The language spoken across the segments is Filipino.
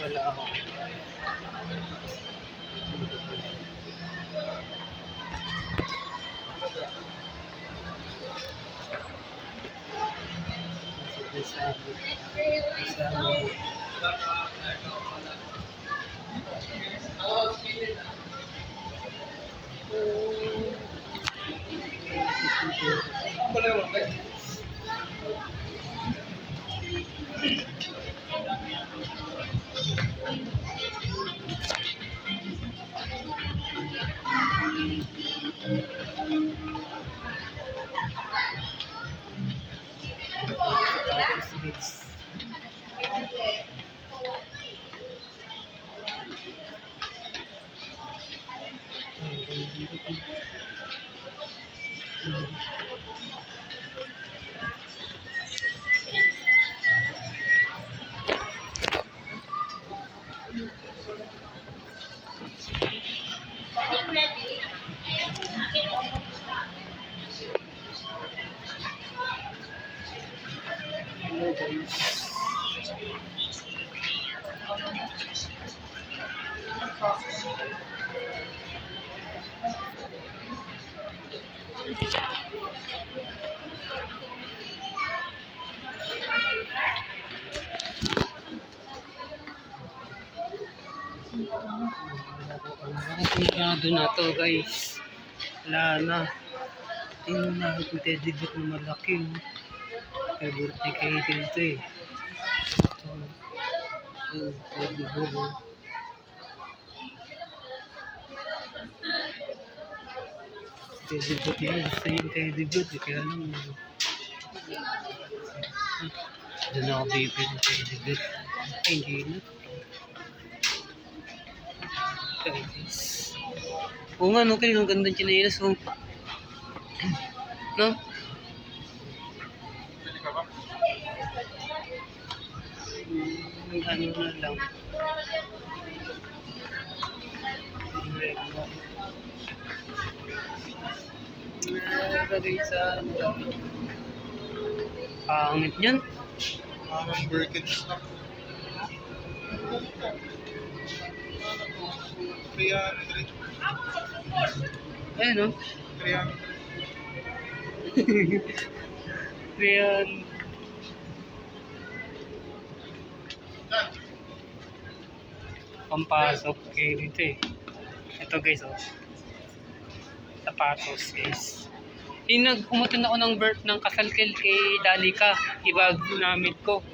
Wala ako. Komplikado na to guys. Wala na. Tingnan na ako kung tedibot na malaki. Favorite ni Katie ito eh. Tedibot. Tedibot yan. Gusto yung tedibot eh. Kaya lang. Doon ako bibig ng tedibot. Ay hindi na. Guys. Oo nga, no, kayo ang gandang chinelas, oh. No? May ano na lang. Pangit yan. Parang Birkenstock. 300. Ayun, no? 300. Ayan. Pampasok kayo dito eh. Ito guys, oh. Sapatos guys. Umutin ako ng birth ng kasalkil kay Dalika. Iba ginamit ko.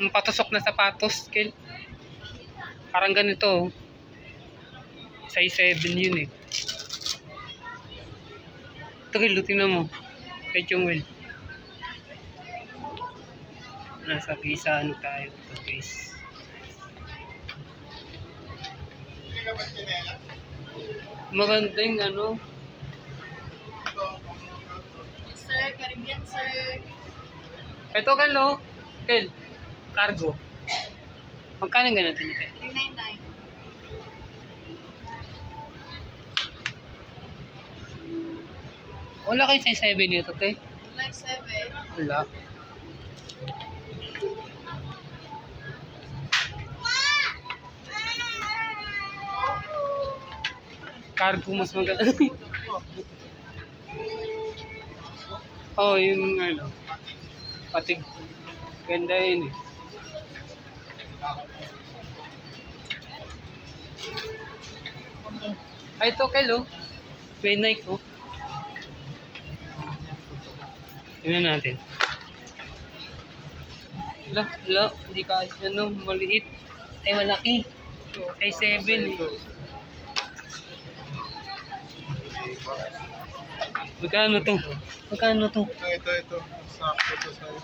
Yung patusok na sapatos. Kel. Parang ganito, oh. Size 7 yun eh. Ito Kel, tingnan mo. Kay Chungwell. Nasa visa ano tayo ito guys. Maganda yung ano. Sir, Caribbean, sir. Ito Kel, oh. Kel, cargo. Magkano yung ganito nito? 399. Wala kayo size 7 nito, te. Like 7. Wala. Cargo mas maganda. Oh, yung ano. Patig. Ganda yun eh. Ay, ito Kel, oh. May Nike, oh. Tingnan natin. Wala, hindi ka ano, maliit. Ay, malaki. Ay, 7 eh. Magkano to? Magkano to? Ito. Sakto to sa'yo.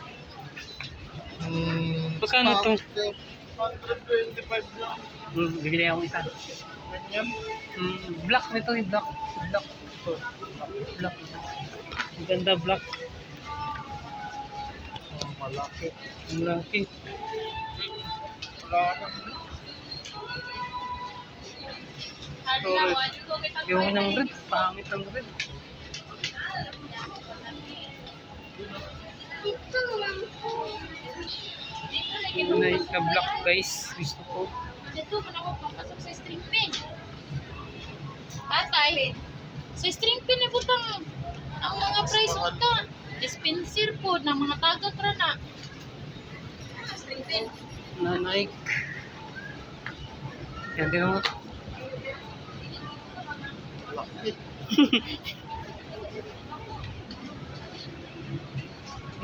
Magkano to? 125 lang. Bibili ako isa. Ganyan. Black nito, yung black. Black. Ang ganda black. Oh, malaki. Ang laki. Wala ka. Yung ng red, pangit ng red. Yung nice na black guys, gusto ko. Dito, man ako papasok sa string pin. Tatay, sa string pin na butang ang mga price ito. Dispenser po ng mga taga na. String pin. Na Nike. Yan din ako.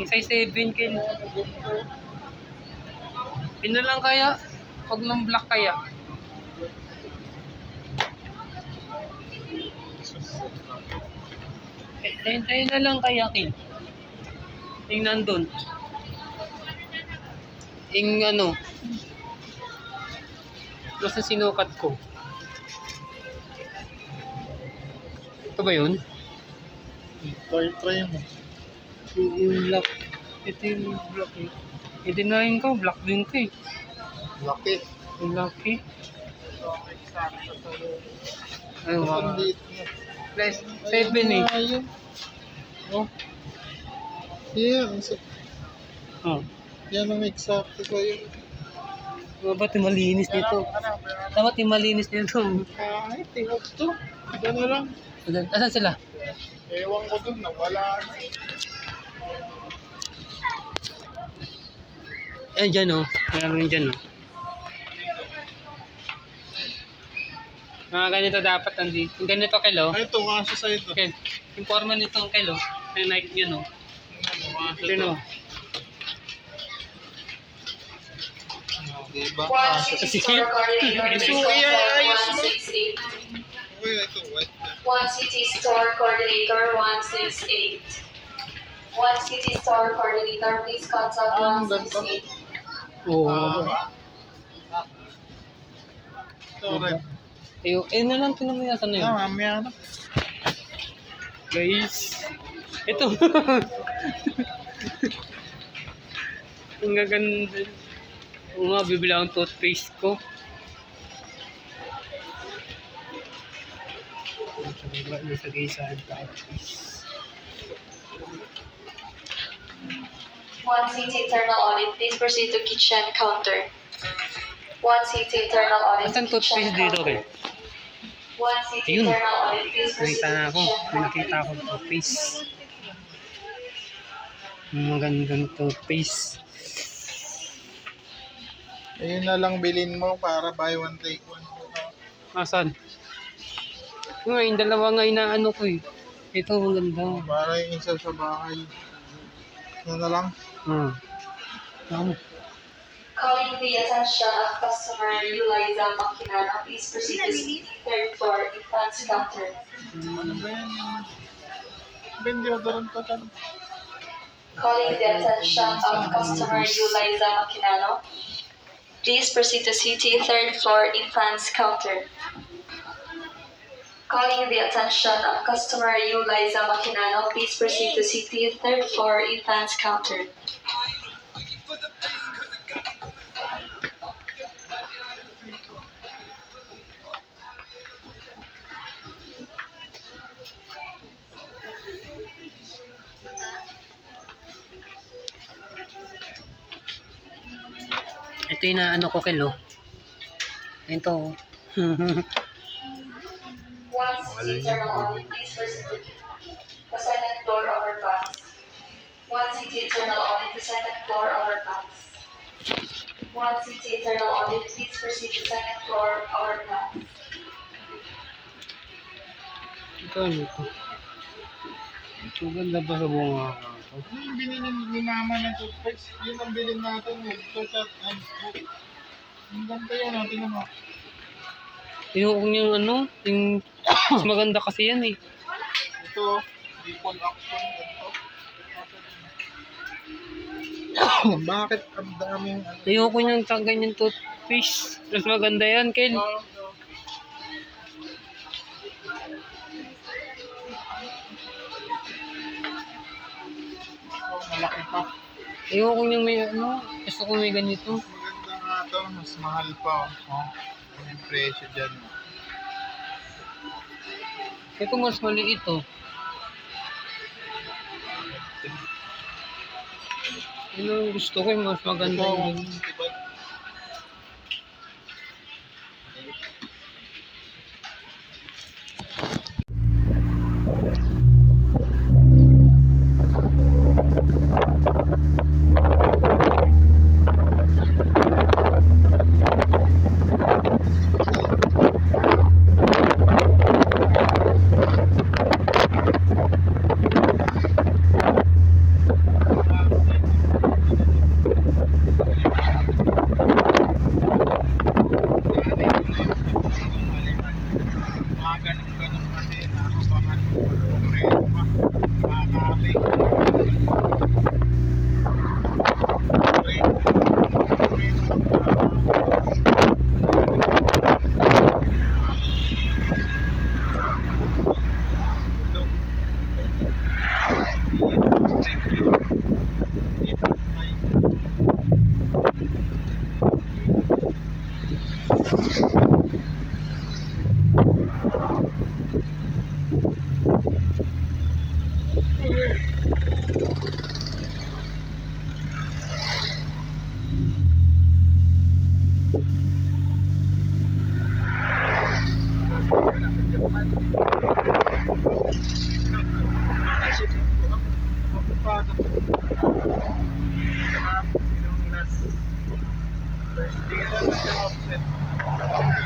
Yung size 7 kin. Pin na lang kaya. Pag ng black kaya. Tayo na lang kaya kin. Yung nandun. Yung ano. Nasa sinukat ko. Ito ba yun? Try mo. Yung black. Ito yung black eh. I-deny ko, black din ko eh. Laki. Yung lucky. Sakto sa'yo. Ay, wow. Ang liit mo. Plus, 7 eh. Ayun. Oh. Yeah, Oh. yan ang eksakto sa'yo. Dapat yung malinis nito. Dapat yung malinis nito. Kahit, tingog to. Gano'n lang. Asan sila? Ewan ko dun, nawala na. Eh, dyan oh. Meron dyan oh. Mga ganito dapat nandito. Yung ganito kilo. Ay, ito, kaso sa'yo to. Okay. Yung forma nito ang kilo. Yung Nike nyo no. Ito no. Diba? Kasi So, i-ayos mo. Uy, ito, white na. One City Store Coordinator 168. One City Store Coordinator, please contact Ang ganda. 168. Oo. Ito, red. Na lang tinamayasan na yun. Mamaya na. Guys. Ito. Ang gaganda. Oo nga, bibili akong toothpaste ko. Nasa gaysahan tayo. One City Internal Audit, please proceed to kitchen counter. One city internal audit. Asan toothpaste dito, Kel? One city Ayun. internal audit. Please proceed Nakita na to ako. kitchen May nakita ako toothpaste. Magandang toothpaste. Ayun na lang bilhin mo para buy one take one. Asan? Yung dalawa nga inaano ko eh. Ito maganda. Para yung isa sa bahay. Ano na lang? Tama. Calling the attention of customer Eliza Maquinano. Please proceed to third floor advance counter. Ano ba yan? Ben, deodorant pa ka. Calling the attention of customer Eliza Maquinano. Please proceed to CT third floor advance counter. Calling the attention of customer Eliza Maquinano. Please proceed to CT third floor advance counter. Ito yung naano ko, Kel, oh. Ito. One city internal audit. Please proceed to the second floor overpass. One city internal audit. The second floor overpass. One city internal audit. Please proceed to second floor overpass. Ito ano ito? Ito ganda ba sa bunga ka ito? Yung binili ni mama ng toothpaste, yun ang bilhin natin. Toothpaste and book. Ang ganda yan, tingnan mo. Tinukong yung ano, yung mas maganda kasi yan eh. Ito, Ripple Action. Ito. Bakit ang daming ano? Ayoko niyang ganyan toothpaste. Mas maganda yan, Kel. Malaki pa. Ayoko niyang may ano. Gusto ko may ganito. Maganda nga ito, mas mahal pa. Oh. Ano yung presyo dyan? Ito mas maliit oh. Yun ang gusto ko yung mas maganda Ito, yung diba? Mga ganun-ganun kasi nakabangan konkreto pa. Makakapit.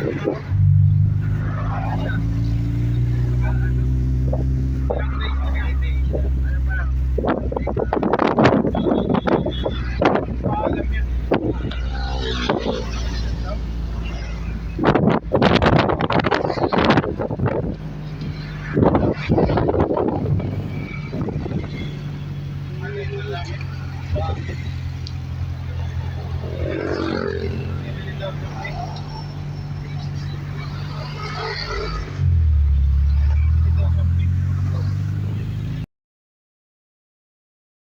First,